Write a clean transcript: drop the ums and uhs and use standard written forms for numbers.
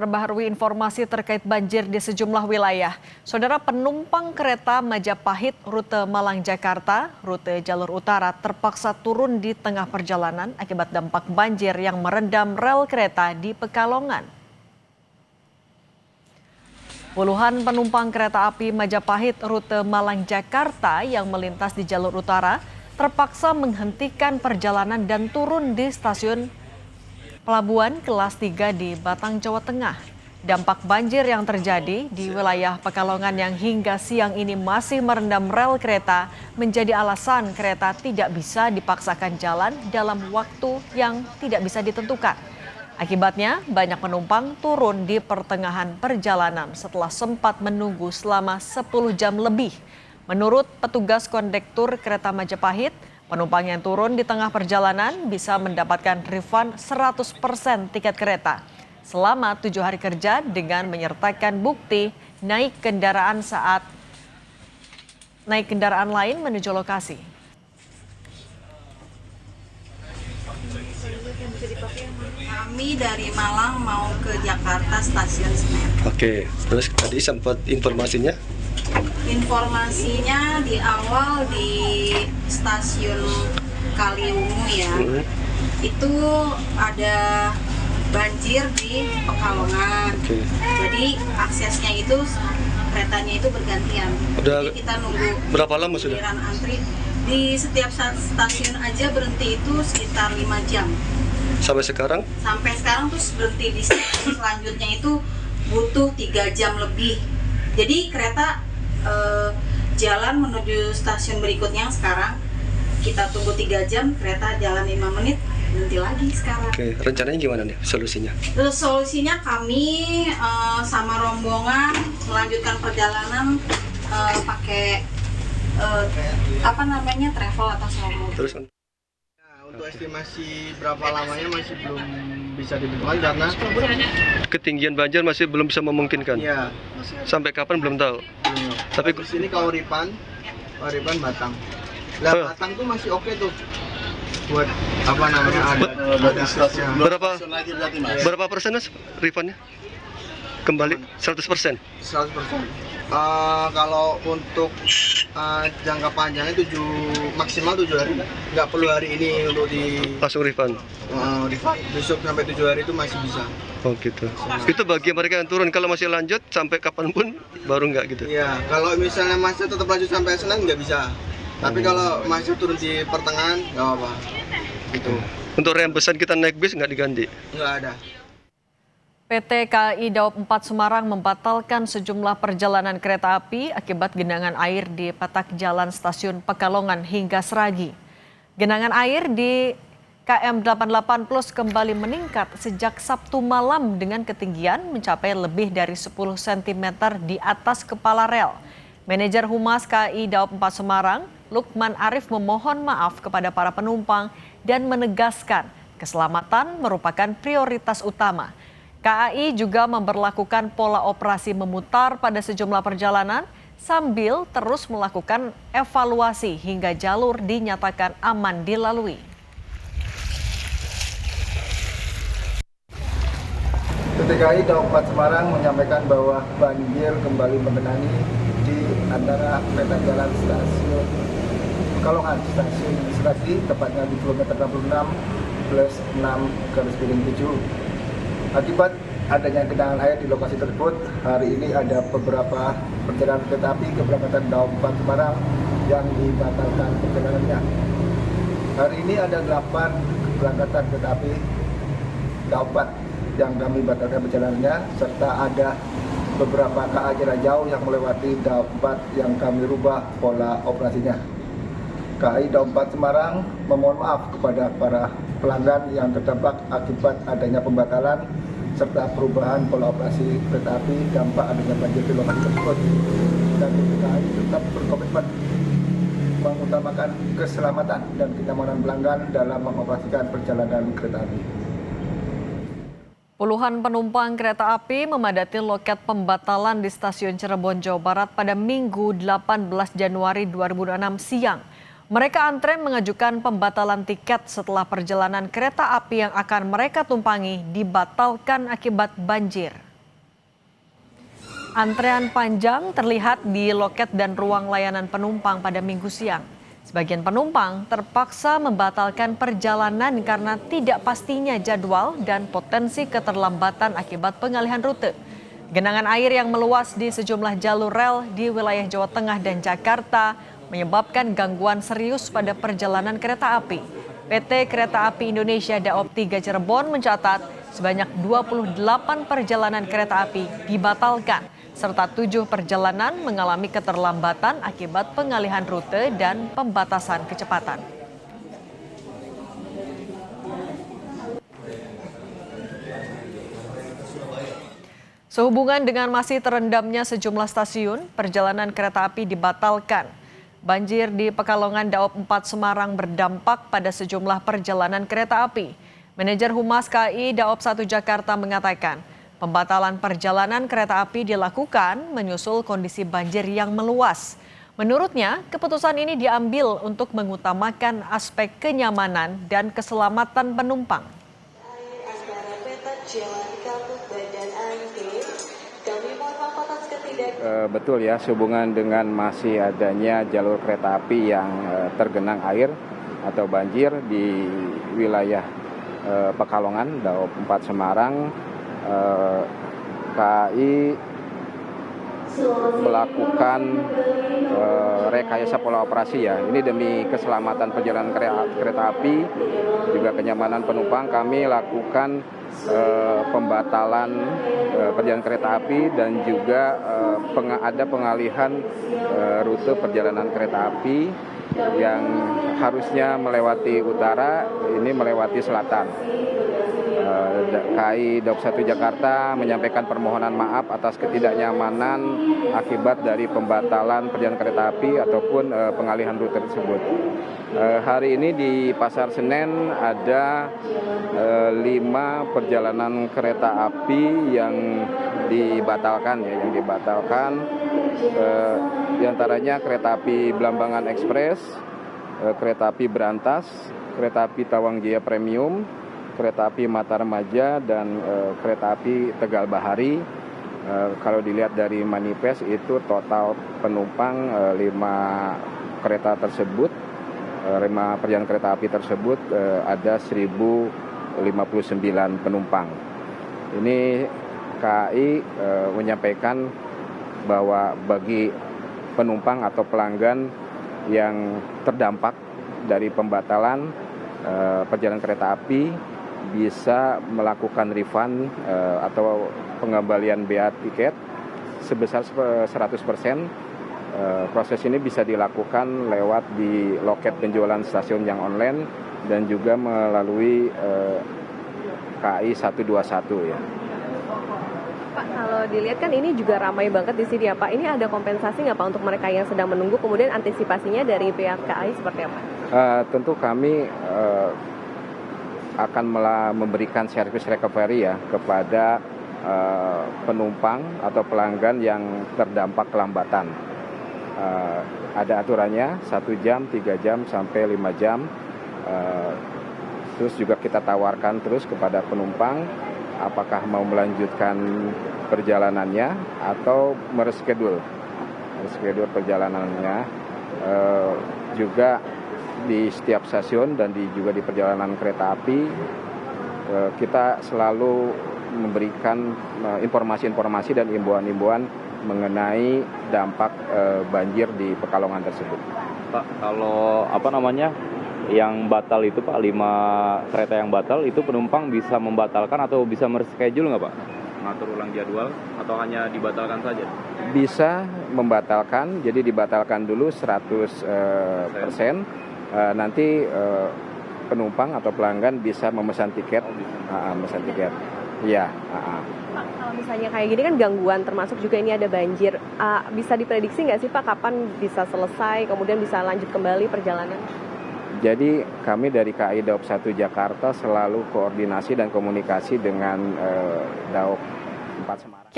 perbaharui informasi terkait banjir di sejumlah wilayah. Saudara, penumpang kereta Majapahit rute Malang Jakarta, rute jalur utara terpaksa turun di tengah perjalanan akibat dampak banjir yang merendam rel kereta di Pekalongan. Puluhan penumpang kereta api Majapahit rute Malang Jakarta yang melintas di jalur utara terpaksa menghentikan perjalanan dan turun di stasiun Pelabuhan kelas 3 di Batang, Jawa Tengah. Dampak banjir yang terjadi di wilayah Pekalongan yang hingga siang ini masih merendam rel kereta menjadi alasan kereta tidak bisa dipaksakan jalan dalam waktu yang tidak bisa ditentukan. Akibatnya, banyak penumpang turun di pertengahan perjalanan setelah sempat menunggu selama 10 jam lebih. Menurut petugas kondektur kereta Majapahit, penumpang yang turun di tengah perjalanan bisa mendapatkan refund 100% tiket kereta selama 7 hari kerja dengan menyertakan bukti naik kendaraan saat naik kendaraan lain menuju lokasi. Kami dari Malang mau ke Jakarta stasiun Senen. Oke, terus tadi sempat informasinya? Informasinya di awal di stasiun Kaliungu ya, itu ada banjir di Pekalongan. Jadi aksesnya itu keretanya itu bergantian. Jadi kita nunggu berapa lama sudah? Antri di setiap stasiun aja berhenti itu sekitar 5 jam. Sampai sekarang? Sampai sekarang terus berhenti di stasiun selanjutnya itu butuh 3 jam lebih. Jadi kereta jalan menuju stasiun berikutnya sekarang kita tunggu 3 jam, kereta jalan 5 menit, berhenti lagi sekarang. Oke, rencananya gimana nih solusinya? Terus solusinya kami sama rombongan melanjutkan perjalanan pakai travel atau slow. Terus untuk estimasi berapa lamanya masih belum bisa ditentukan karena ketinggian banjir masih belum bisa memungkinkan. Iya. Sampai kapan belum tahu. Tapi di sini Kauripan Batang. Lah Batang tuh masih oke tuh. Buat ada stasiun. Berapa persen Mas refundnya? Kembali 100%. 100%. Kalau untuk jangka panjangnya maksimal 7 hari, nggak perlu hari ini untuk langsung refund. Besok sampai 7 hari itu masih bisa. Oh gitu. Itu bagi mereka yang turun, kalau masih lanjut sampai kapanpun baru nggak gitu? Iya, kalau misalnya masih tetap lanjut sampai Senin nggak bisa. Tapi kalau masih turun di pertengahan nggak apa-apa. Gitu. Untuk reimbursan kita naik bis nggak diganti? Nggak ada. PT KAI Daob 4 Semarang membatalkan sejumlah perjalanan kereta api akibat genangan air di petak jalan stasiun Pekalongan hingga Seragi. Genangan air di KM 88 Plus kembali meningkat sejak Sabtu malam dengan ketinggian mencapai lebih dari 10 cm di atas kepala rel. Manajer Humas KAI Daob 4 Semarang, Lukman Arif memohon maaf kepada para penumpang dan menegaskan keselamatan merupakan prioritas utama. KAI juga memberlakukan pola operasi memutar pada sejumlah perjalanan sambil terus melakukan evaluasi hingga jalur dinyatakan aman dilalui. PT KAI Daob 4 Semarang menyampaikan bahwa banjir kembali mengenangi di antara peta jalan stasiun Pekalongan, stasiun Seragi, tepatnya di kilometer 66+6/7. Akibat adanya genangan air di lokasi tersebut, hari ini ada beberapa perjalanan kereta api keberangkatan Daob 4 Semarang yang dibatalkan perjalanannya. Hari ini ada 8 keberangkatan kereta api Daob 4 yang kami batalkan perjalanannya, serta ada beberapa KA jarak jauh yang melewati Daob 4 yang kami rubah pola operasinya. KAI Daob 4 Semarang memohon maaf kepada para pelanggan yang terdampak akibat adanya pembatalan serta perubahan pola operasi kereta api dampak adanya banjir di lokasi tersebut. Dan KAI tetap berkomitmen mengutamakan keselamatan dan kenyamanan pelanggan dalam mengoperasikan perjalanan kereta api. Puluhan penumpang kereta api memadati loket pembatalan di stasiun Cirebon, Jawa Barat pada Minggu 18 Januari 2006 siang. Mereka antre mengajukan pembatalan tiket setelah perjalanan kereta api yang akan mereka tumpangi dibatalkan akibat banjir. Antrean panjang terlihat di loket dan ruang layanan penumpang pada Minggu siang. Sebagian penumpang terpaksa membatalkan perjalanan karena tidak pastinya jadwal dan potensi keterlambatan akibat pengalihan rute. Genangan air yang meluas di sejumlah jalur rel di wilayah Jawa Tengah dan Jakarta menyebabkan gangguan serius pada perjalanan kereta api. PT Kereta Api Indonesia Daop 3 Cirebon mencatat sebanyak 28 perjalanan kereta api dibatalkan, serta 7 perjalanan mengalami keterlambatan akibat pengalihan rute dan pembatasan kecepatan. Sehubungan dengan masih terendamnya sejumlah stasiun, perjalanan kereta api dibatalkan. Banjir di Pekalongan Daop 4 Semarang berdampak pada sejumlah perjalanan kereta api. Manajer Humas KAI Daop 1 Jakarta mengatakan, pembatalan perjalanan kereta api dilakukan menyusul kondisi banjir yang meluas. Menurutnya, keputusan ini diambil untuk mengutamakan aspek kenyamanan dan keselamatan penumpang. Betul ya, sehubungan dengan masih adanya jalur kereta api yang tergenang air atau banjir di wilayah Pekalongan, Daop 4 Semarang, KAI melakukan rekayasa pola operasi ya. Ini demi keselamatan perjalanan kereta api, juga kenyamanan penumpang. Kami lakukan pembatalan perjalanan kereta api dan juga ada pengalihan rute perjalanan kereta api yang harusnya melewati utara, ini melewati selatan. KAI Daop 1 Jakarta menyampaikan permohonan maaf atas ketidaknyamanan akibat dari pembatalan perjalanan kereta api ataupun pengalihan rute tersebut. Hari ini di Pasar Senen ada 5 perjalanan kereta api yang dibatalkan ya, di antaranya kereta api Blambangan Express, kereta api Berantas, kereta api Tawang Jaya Premium, kereta api Mata Remaja, dan kereta api Tegal Bahari. Kalau dilihat dari manifest itu total penumpang 5 kereta tersebut, 5 perjalanan kereta api tersebut ada 1.059 penumpang. Ini KAI menyampaikan bahwa bagi penumpang atau pelanggan yang terdampak dari pembatalan perjalanan kereta api bisa melakukan refund atau pengembalian bea tiket sebesar 100%. Proses ini bisa dilakukan lewat di loket penjualan stasiun yang online dan juga melalui KAI 121 ya. Pak, kalau dilihat kan ini juga ramai banget di sini ya Pak. Ini ada kompensasi nggak Pak untuk mereka yang sedang menunggu, kemudian antisipasinya dari pihak KAI seperti apa? Tentu kami akan memberikan servis recovery ya kepada penumpang atau pelanggan yang terdampak kelambatan. Ada aturannya 1 jam, 3 jam, sampai 5 jam. Terus juga kita tawarkan terus kepada penumpang apakah mau melanjutkan perjalanannya atau mereschedule perjalanannya. Juga di setiap stasiun dan juga di perjalanan kereta api kita selalu memberikan informasi-informasi dan imbauan-imbauan mengenai dampak banjir di Pekalongan tersebut. Pak, kalau yang batal itu Pak, 5 kereta yang batal itu penumpang bisa membatalkan atau bisa mereschedule nggak Pak? Ngatur ulang jadwal atau hanya dibatalkan saja? Bisa membatalkan, jadi dibatalkan dulu 100%. Nanti penumpang atau pelanggan bisa memesan tiket. Memesan tiket. Iya. Pak, kalau misalnya kayak gini kan gangguan, termasuk juga ini ada banjir. Bisa diprediksi nggak sih Pak kapan bisa selesai, kemudian bisa lanjut kembali perjalanan? Jadi kami dari KAI Daop 1 Jakarta selalu koordinasi dan komunikasi dengan Daop 4 Semarang.